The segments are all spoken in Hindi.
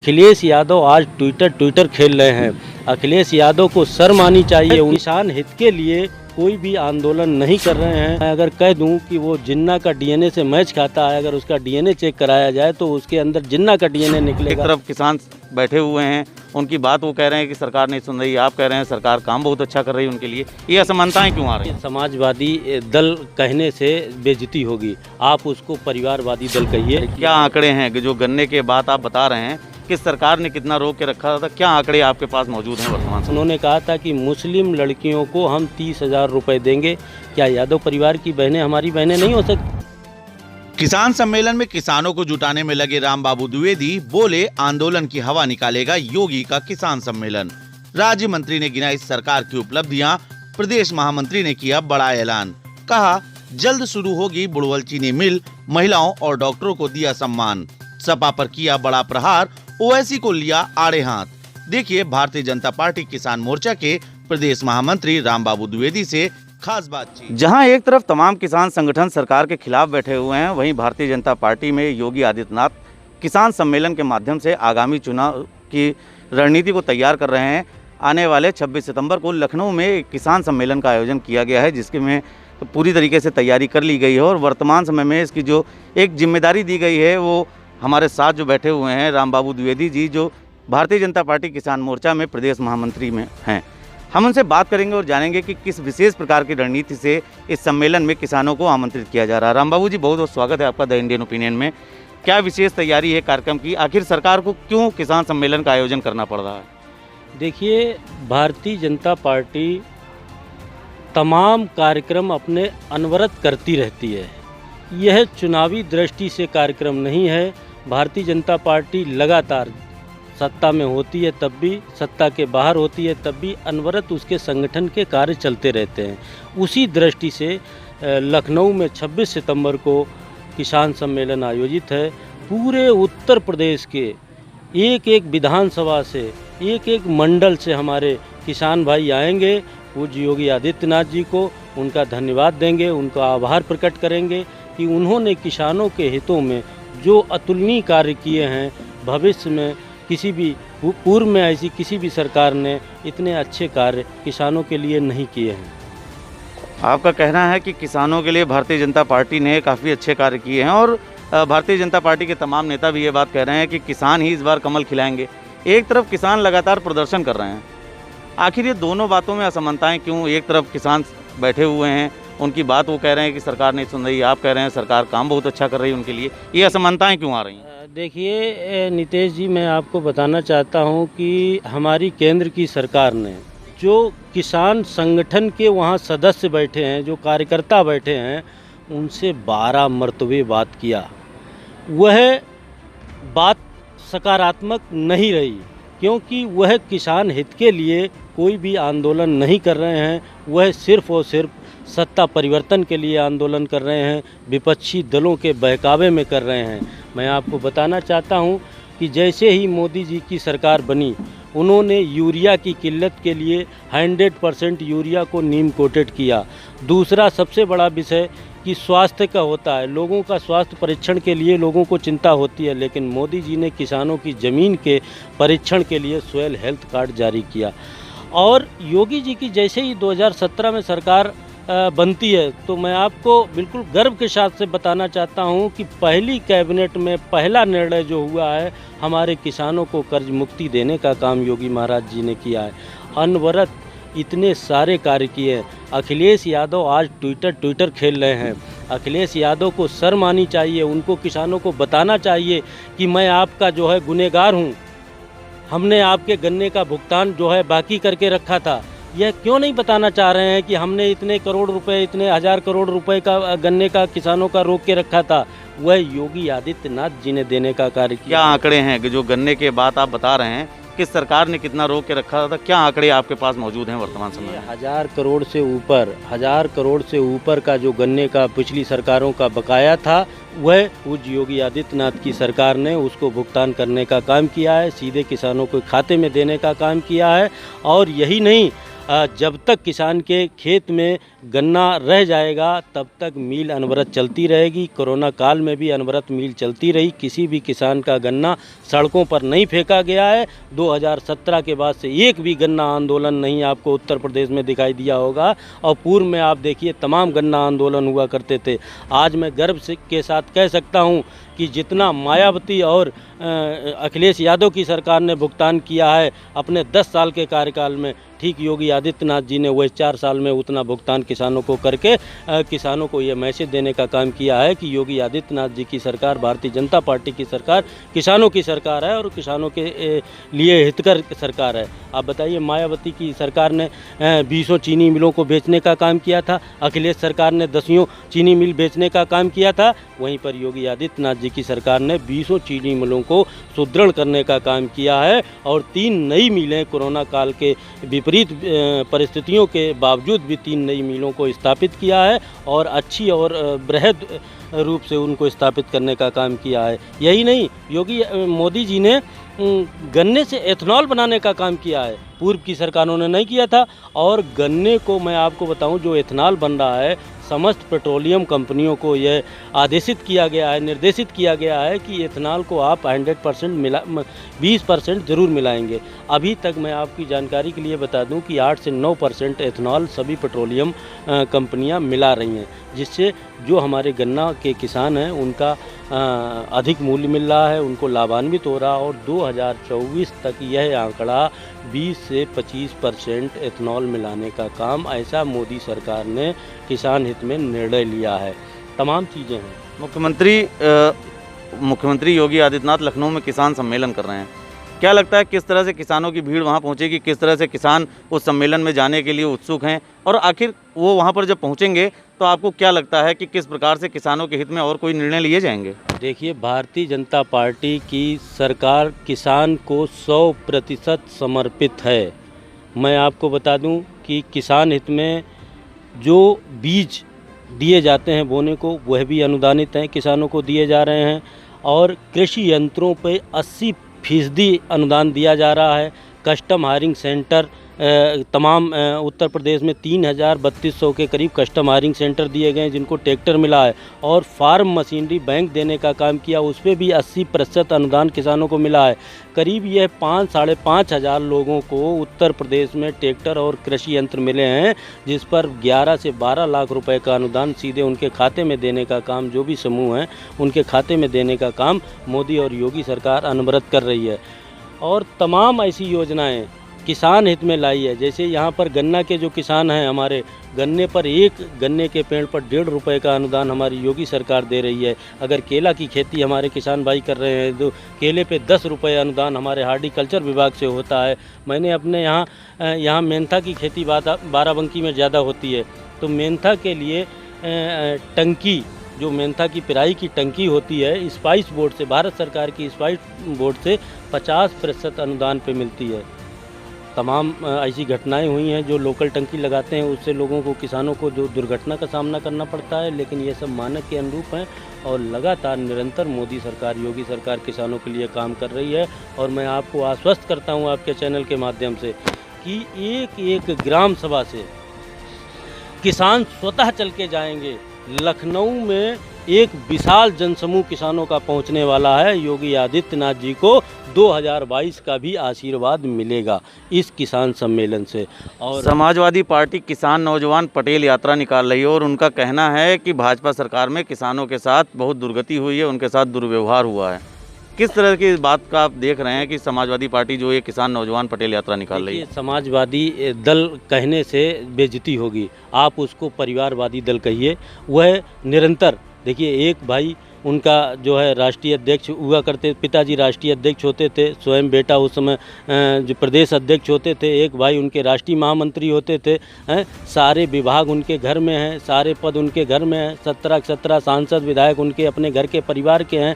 अखिलेश यादव आज ट्विटर खेल रहे हैं। अखिलेश यादव को शर्म आनी चाहिए। किसान हित के लिए कोई भी आंदोलन नहीं कर रहे हैं। मैं अगर कह दूं कि वो जिन्ना का डीएनए से मैच खाता है, अगर उसका डीएनए चेक कराया जाए तो उसके अंदर जिन्ना का डीएनए निकलेगा। एक तरफ किसान बैठे हुए हैं, उनकी बात वो कह रहे हैं कि सरकार नहीं सुन रही, आप कह रहे हैं सरकार काम बहुत अच्छा कर रही है उनके लिए। ये असमानताएं क्यों आ रही हैं? समाजवादी दल कहने से बेइज्जती होगी, आप उसको परिवारवादी दल कहिए। क्या आंकड़े हैं कि जो गन्ने के बात आप बता रहे हैं कि सरकार ने कितना रोक के रखा था, क्या आंकड़े आपके पास मौजूद हैं वर्तमान समय? उन्होंने कहा था कि मुस्लिम लड़कियों को हम 30,000 रुपये देंगे। क्या यादव परिवार की बहनें हमारी बहनें नहीं हो सकती? किसान सम्मेलन में किसानों को जुटाने में लगे रामबाबू द्विवेदी बोले, आंदोलन की हवा निकालेगा योगी का किसान सम्मेलन। राज्य मंत्री ने गिनाई सरकार की उपलब्धियां, प्रदेश महामंत्री ने किया बड़ा ऐलान। कहा जल्द शुरू होगी बुड़वल चीनी मिल, महिलाओं और डॉक्टरों को दिया सम्मान। सपा पर किया बड़ा प्रहार, ओवैसी को लिया आड़े हाथ। देखिए भारतीय जनता पार्टी किसान मोर्चा के प्रदेश महामंत्री रामबाबू द्विवेदी से खास बातचीत। जहां एक तरफ तमाम किसान संगठन सरकार के खिलाफ बैठे हुए हैं, वहीं भारतीय जनता पार्टी में योगी आदित्यनाथ किसान सम्मेलन के माध्यम से आगामी चुनाव की रणनीति को तैयार कर रहे हैं। आने वाले 26 सितंबर को लखनऊ में एक किसान सम्मेलन का आयोजन किया गया है, जिसके में पूरी तरीके से तैयारी कर ली गई है और वर्तमान समय में इसकी जो एक जिम्मेदारी दी गई है, वो हमारे साथ जो बैठे हुए हैं रामबाबू द्विवेदी जी, जो भारतीय जनता पार्टी किसान मोर्चा में प्रदेश महामंत्री में हैं। हम उनसे बात करेंगे और जानेंगे कि किस विशेष प्रकार की रणनीति से इस सम्मेलन में किसानों को आमंत्रित किया जा रहा है। रामबाबू जी, बहुत बहुत स्वागत है आपका द इंडियन ओपिनियन में। क्या विशेष तैयारी है कार्यक्रम की? आखिर सरकार को क्यों किसान सम्मेलन का आयोजन करना पड़ रहा है? देखिए, भारतीय जनता पार्टी तमाम कार्यक्रम अपने अनवरत करती रहती है। यह चुनावी दृष्टि से कार्यक्रम नहीं है। भारतीय जनता पार्टी लगातार सत्ता में होती है तब भी, सत्ता के बाहर होती है तब भी, अनवरत उसके संगठन के कार्य चलते रहते हैं। उसी दृष्टि से लखनऊ में 26 सितंबर को किसान सम्मेलन आयोजित है। पूरे उत्तर प्रदेश के एक एक विधानसभा से, एक एक मंडल से हमारे किसान भाई आएंगे। पूज्य योगी आदित्यनाथ जी को उनका धन्यवाद देंगे, उनका आभार प्रकट करेंगे कि उन्होंने किसानों के हितों में जो अतुलनीय कार्य किए हैं। भविष्य में किसी भी पूर्व में ऐसी किसी भी सरकार ने इतने अच्छे कार्य किसानों के लिए नहीं किए हैं। आपका कहना है कि किसानों के लिए भारतीय जनता पार्टी ने काफ़ी अच्छे कार्य किए हैं और भारतीय जनता पार्टी के तमाम नेता भी ये बात कह रहे हैं कि किसान ही इस बार कमल खिलाएंगे। एक तरफ किसान लगातार प्रदर्शन कर रहे हैं, आखिर ये दोनों बातों में असमानताएं क्यों? एक तरफ किसान बैठे हुए हैं, उनकी बात वो कह रहे हैं कि सरकार नहीं सुन रही, आप कह रहे हैं सरकार काम बहुत अच्छा कर रही है उनके लिए। ये असमानताएं क्यों आ रही हैं? देखिए नितेश जी, मैं आपको बताना चाहता हूं कि हमारी केंद्र की सरकार ने जो किसान संगठन के वहां सदस्य बैठे हैं, जो कार्यकर्ता बैठे हैं, उनसे 12 मरतबे बात किया। वह बात सकारात्मक नहीं रही, क्योंकि वह किसान हित के लिए कोई भी आंदोलन नहीं कर रहे हैं। वह सिर्फ़ और सिर्फ सत्ता परिवर्तन के लिए आंदोलन कर रहे हैं, विपक्षी दलों के बहकावे में कर रहे हैं। मैं आपको बताना चाहता हूं कि जैसे ही मोदी जी की सरकार बनी, उन्होंने यूरिया की किल्लत के लिए 100% यूरिया को नीम कोटेड किया। दूसरा सबसे बड़ा विषय कि स्वास्थ्य का होता है, लोगों का स्वास्थ्य परीक्षण के लिए लोगों को चिंता होती है, लेकिन मोदी जी ने किसानों की ज़मीन के परीक्षण के लिए सॉइल हेल्थ कार्ड जारी किया। और योगी जी की जैसे ही 2017 में सरकार बनती है, तो मैं आपको बिल्कुल गर्व के साथ से बताना चाहता हूं कि पहली कैबिनेट में पहला निर्णय जो हुआ है, हमारे किसानों को कर्ज मुक्ति देने का काम योगी महाराज जी ने किया है। अनवरत इतने सारे कार्य किए। अखिलेश यादव आज ट्विटर खेल रहे हैं। अखिलेश यादव को शर्म आनी चाहिए। उनको किसानों को बताना चाहिए कि मैं आपका जो है गुनहगार हूँ। हमने आपके गन्ने का भुगतान जो है बाकी करके रखा था। यह क्यों नहीं बताना चाह रहे हैं कि हमने इतने करोड़ रुपए, इतने 1000 करोड़ रुपए का गन्ने का किसानों का रोक के रखा था? वह योगी आदित्यनाथ जी ने देने का कार्य किया। क्या आंकड़े हैं कि जो गन्ने के बात आप बता रहे हैं कि सरकार ने कितना रोक के रखा था? क्या आंकड़े आपके पास मौजूद हैं वर्तमान समय में? 1000 करोड़ से ऊपर का जो गन्ने का पिछली सरकारों का बकाया था, वह पूज्य योगी आदित्यनाथ की सरकार ने उसको भुगतान करने का काम किया है, सीधे किसानों के खाते में देने का काम किया है। और यही नहीं, जब तक किसान के खेत में गन्ना रह जाएगा तब तक मिल अनवरत चलती रहेगी। कोरोना काल में भी अनवरत मिल चलती रही। किसी भी किसान का गन्ना सड़कों पर नहीं फेंका गया है। 2017 के बाद से एक भी गन्ना आंदोलन नहीं आपको उत्तर प्रदेश में दिखाई दिया होगा। और पूर्व में आप देखिए तमाम गन्ना आंदोलन हुआ करते थे। आज मैं गर्व से के साथ कह सकता हूं कि जितना मायावती और अखिलेश यादव की सरकार ने भुगतान किया है अपने 10 साल के कार्यकाल में, ठीक योगी आदित्यनाथ जी ने वही 4 साल में उतना भुगतान किसानों को करके किसानों को ये मैसेज देने का काम किया है कि योगी आदित्यनाथ जी की सरकार, भारतीय जनता पार्टी की सरकार किसानों की सरकार है और किसानों के लिए हितकर सरकार है। आप बताइए, मायावती की सरकार ने 20 चीनी मिलों को बेचने का काम किया था, अखिलेश सरकार ने 10 चीनी मिल बेचने का काम किया था। वहीं पर योगी आदित्यनाथ जी की सरकार ने 20 चीनी मिलों को सुदृढ़ करने का काम किया है और 3 नई मिलें कोरोना काल के विपरीत परिस्थितियों के बावजूद भी 3 नई मिलों को स्थापित किया है और अच्छी और बृहद रूप से उनको स्थापित करने का काम किया है। यही नहीं, योगी मोदी जी ने गन्ने से एथनॉल बनाने का काम किया है, पूर्व की सरकारों ने नहीं किया था। और गन्ने को मैं आपको बताऊं, जो एथनॉल बन रहा है, समस्त पेट्रोलियम कंपनियों को यह आदेशित किया गया है, निर्देशित किया गया है कि एथनॉल को आप 100% 20% ज़रूर मिलाएंगे। अभी तक मैं आपकी जानकारी के लिए बता दूं कि 8 से 9% एथनॉल सभी पेट्रोलियम कंपनियां मिला रही हैं, जिससे जो हमारे गन्ना के किसान हैं उनका अधिक मूल्य मिल रहा है, उनको लाभान्वित हो रहा। और 2024 तक यह आंकड़ा 20 से 25% एथनॉल मिलाने का काम, ऐसा मोदी सरकार ने किसान हित में निर्णय लिया है। तमाम चीज़ें हैं। मुख्यमंत्री योगी आदित्यनाथ लखनऊ में किसान सम्मेलन कर रहे हैं। क्या लगता है किस तरह से किसानों की भीड़ वहाँ पहुँचेगी, किस तरह से किसान उस सम्मेलन में जाने के लिए उत्सुक हैं, और आखिर वो वहाँ पर जब पहुँचेंगे तो आपको क्या लगता है कि किस प्रकार से किसानों के हित में और कोई निर्णय लिए जाएंगे? देखिए, भारतीय जनता पार्टी की सरकार किसान को 100% समर्पित है। मैं आपको बता दूं कि किसान हित में जो बीज दिए जाते हैं बोने को, वह भी अनुदानित हैं, किसानों को दिए जा रहे हैं। और कृषि यंत्रों पे 80% अनुदान दिया जा रहा है। कस्टम हायरिंग सेंटर तमाम उत्तर प्रदेश में 3,3200 के करीब कस्टम हायरिंग सेंटर दिए गए हैं जिनको ट्रैक्टर मिला है। और फार्म मशीनरी बैंक देने का काम किया, उस पर भी 80% अनुदान किसानों को मिला है। करीब यह 5,000 से 5,500 लोगों को उत्तर प्रदेश में ट्रैक्टर और कृषि यंत्र मिले हैं, जिस पर 11 से 12 लाख रुपए का अनुदान सीधे उनके खाते में देने का काम, जो भी समूह हैं उनके खाते में देने का काम मोदी और योगी सरकार अनवरत कर रही है। और तमाम ऐसी योजनाएं किसान हित में लाई है। जैसे यहाँ पर गन्ना के जो किसान हैं हमारे, गन्ने पर एक गन्ने के पेड़ पर 1.5 रुपये का अनुदान हमारी योगी सरकार दे रही है। अगर केला की खेती हमारे किसान भाई कर रहे हैं तो केले पे 10 रुपये अनुदान हमारे हार्टिकल्चर विभाग से होता है। मैंने अपने यहाँ मेंथा की खेती बाराबंकी में ज़्यादा होती है, तो मेंथा के लिए टंकी, जो मेंथा की पिराई की टंकी होती है, स्पाइस बोर्ड से, भारत सरकार की स्पाइस बोर्ड से 50% अनुदान पे मिलती है। तमाम ऐसी घटनाएं हुई हैं, जो लोकल टंकी लगाते हैं उससे लोगों को, किसानों को जो दुर्घटना का सामना करना पड़ता है, लेकिन ये सब मानक के अनुरूप हैं। और लगातार निरंतर मोदी सरकार, योगी सरकार किसानों के लिए काम कर रही है। और मैं आपको आश्वस्त करता हूं आपके चैनल के माध्यम से कि एक एक ग्राम सभा से किसान स्वतः चल के जाएंगे। लखनऊ में एक विशाल जनसमूह किसानों का पहुंचने वाला है। योगी आदित्यनाथ जी को 2022 का भी आशीर्वाद मिलेगा इस किसान सम्मेलन से। और समाजवादी पार्टी किसान नौजवान पटेल यात्रा निकाल रही है और उनका कहना है कि भाजपा सरकार में किसानों के साथ बहुत दुर्गति हुई है, उनके साथ दुर्व्यवहार हुआ है। किस तरह की बात का आप देख रहे हैं कि समाजवादी पार्टी जो ये किसान नौजवान पटेल यात्रा निकाल रही है? समाजवादी दल कहने से बेइज्जती होगी, आप उसको परिवारवादी दल कहिए। वह निरंतर, देखिए, एक भाई उनका जो है राष्ट्रीय अध्यक्ष हुआ करते, पिताजी राष्ट्रीय अध्यक्ष होते थे, स्वयं बेटा उस समय जो प्रदेश अध्यक्ष होते थे, एक भाई उनके राष्ट्रीय महामंत्री होते थे, सारे विभाग उनके घर में हैं, सारे पद उनके घर में हैं, 17 सांसद विधायक उनके अपने घर के परिवार के हैं,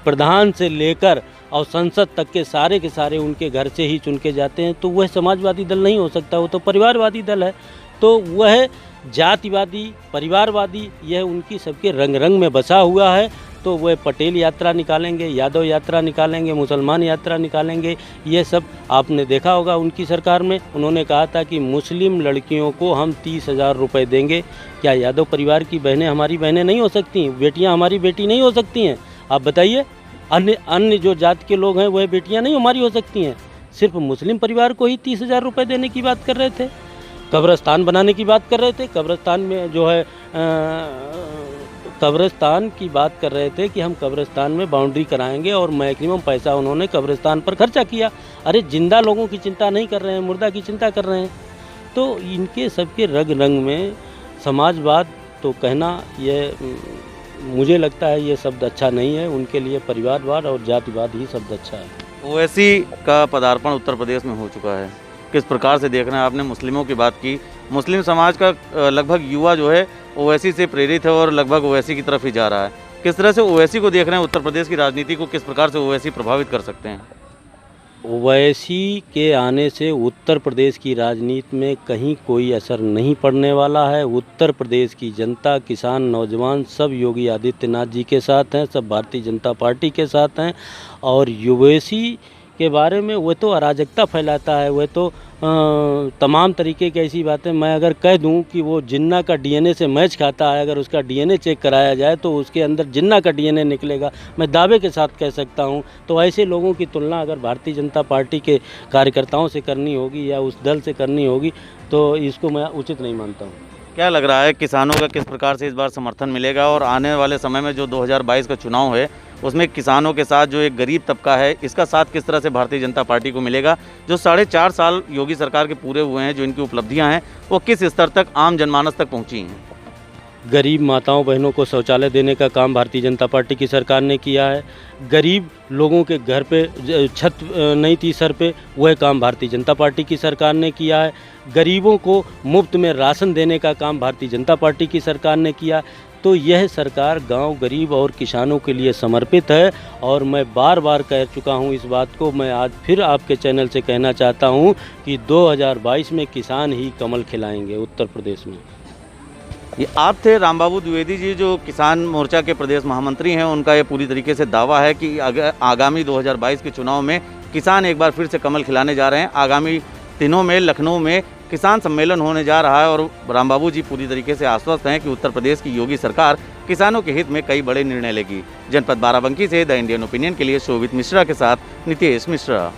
प्रधान से लेकर और संसद तक के सारे उनके घर से ही चुन के जाते हैं। तो वह समाजवादी दल नहीं हो सकता, वो तो परिवारवादी दल है। तो वह जातिवादी, परिवारवादी, यह उनकी सबके रंग रंग में बसा हुआ है। तो वह पटेल यात्रा निकालेंगे, यादव यात्रा निकालेंगे, मुसलमान यात्रा निकालेंगे। ये सब आपने देखा होगा उनकी सरकार में। उन्होंने कहा था कि मुस्लिम लड़कियों को हम 30,000 रुपये देंगे। क्या यादव परिवार की बहनें हमारी बहनें नहीं हो सकती? बेटियां हमारी बेटी नहीं हो सकती हैं? आप बताइए। अन्य जो जात के लोग हैं वह बेटियां नहीं हमारी हो सकती हैं? सिर्फ मुस्लिम परिवार को ही 30,000 रुपये देने की बात कर रहे थे। कब्रिस्तान बनाने की बात कर रहे थे। कब्रिस्तान में जो है कब्रिस्तान की बात कर रहे थे कि हम कब्रिस्तान में बाउंड्री कराएंगे और मैक्सिमम पैसा उन्होंने कब्रिस्तान पर खर्चा किया। अरे जिंदा लोगों की चिंता नहीं कर रहे हैं, मुर्दा की चिंता कर रहे हैं। तो इनके सबके रग रंग में समाजवाद तो कहना ये मुझे लगता है ये शब्द अच्छा नहीं है। उनके लिए परिवारवाद और जातिवाद ही शब्द अच्छा है। ओवैसी का पदार्पण उत्तर प्रदेश में हो चुका है, किस प्रकार से देख रहे हैं? आपने मुस्लिमों की बात की, मुस्लिम समाज का लगभग युवा जो है ओवैसी से प्रेरित है और लगभग ओवैसी की तरफ ही जा रहा है। किस तरह से ओवैसी को देख रहे हैं? उत्तर प्रदेश की राजनीति को किस प्रकार से ओवैसी प्रभावित कर सकते हैं? ओवैसी के आने से उत्तर प्रदेश की राजनीति में कहीं कोई असर नहीं पड़ने वाला है। उत्तर प्रदेश की जनता, किसान, नौजवान सब योगी आदित्यनाथ जी के साथ हैं, सब भारतीय जनता पार्टी के साथ हैं। और ओवैसी के बारे में वह तो अराजकता फैलाता है, वह तो तमाम तरीके की ऐसी बातें। मैं अगर कह दूं कि वो जिन्ना का डीएनए से मैच खाता है, अगर उसका डीएनए चेक कराया जाए तो उसके अंदर जिन्ना का डीएनए निकलेगा, मैं दावे के साथ कह सकता हूं। तो ऐसे लोगों की तुलना अगर भारतीय जनता पार्टी के कार्यकर्ताओं से करनी होगी या उस दल से करनी होगी तो इसको मैं उचित नहीं मानता हूँ। क्या लग रहा है किसानों का किस प्रकार से इस बार समर्थन मिलेगा? और आने वाले समय में जो 2022 का चुनाव है उसमें किसानों के साथ जो एक गरीब तबका है, इसका साथ किस तरह से भारतीय जनता पार्टी को मिलेगा? जो 4.5 साल योगी सरकार के पूरे हुए हैं, जो इनकी उपलब्धियां हैं, वो किस स्तर तक आम जनमानस तक पहुंची हैं? गरीब माताओं बहनों को शौचालय देने का काम भारतीय जनता पार्टी की सरकार ने किया है। गरीब लोगों के घर पे छत नहीं थी सर पे, वह काम भारतीय जनता पार्टी की सरकार ने किया है। गरीबों को मुफ्त में राशन देने का काम भारतीय जनता पार्टी की सरकार ने किया। तो यह सरकार गांव, गरीब और किसानों के लिए समर्पित है। और मैं बार बार कह चुका हूं इस बात को, मैं आज फिर आपके चैनल से कहना चाहता हूं कि 2022 में किसान ही कमल खिलाएंगे उत्तर प्रदेश में। ये आप थे रामबाबू द्विवेदी जी, जो किसान मोर्चा के प्रदेश महामंत्री हैं। उनका ये पूरी तरीके से दावा है कि आगामी 2022 के चुनाव में किसान एक बार फिर से कमल खिलाने जा रहे हैं। आगामी दिनों में लखनऊ में किसान सम्मेलन होने जा रहा है और रामबाबू जी पूरी तरीके से आश्वस्त हैं कि उत्तर प्रदेश की योगी सरकार किसानों के हित में कई बड़े निर्णय लेगी। जनपद बाराबंकी से द इंडियन ओपिनियन के लिए शोभित मिश्रा के साथ नितेश मिश्रा।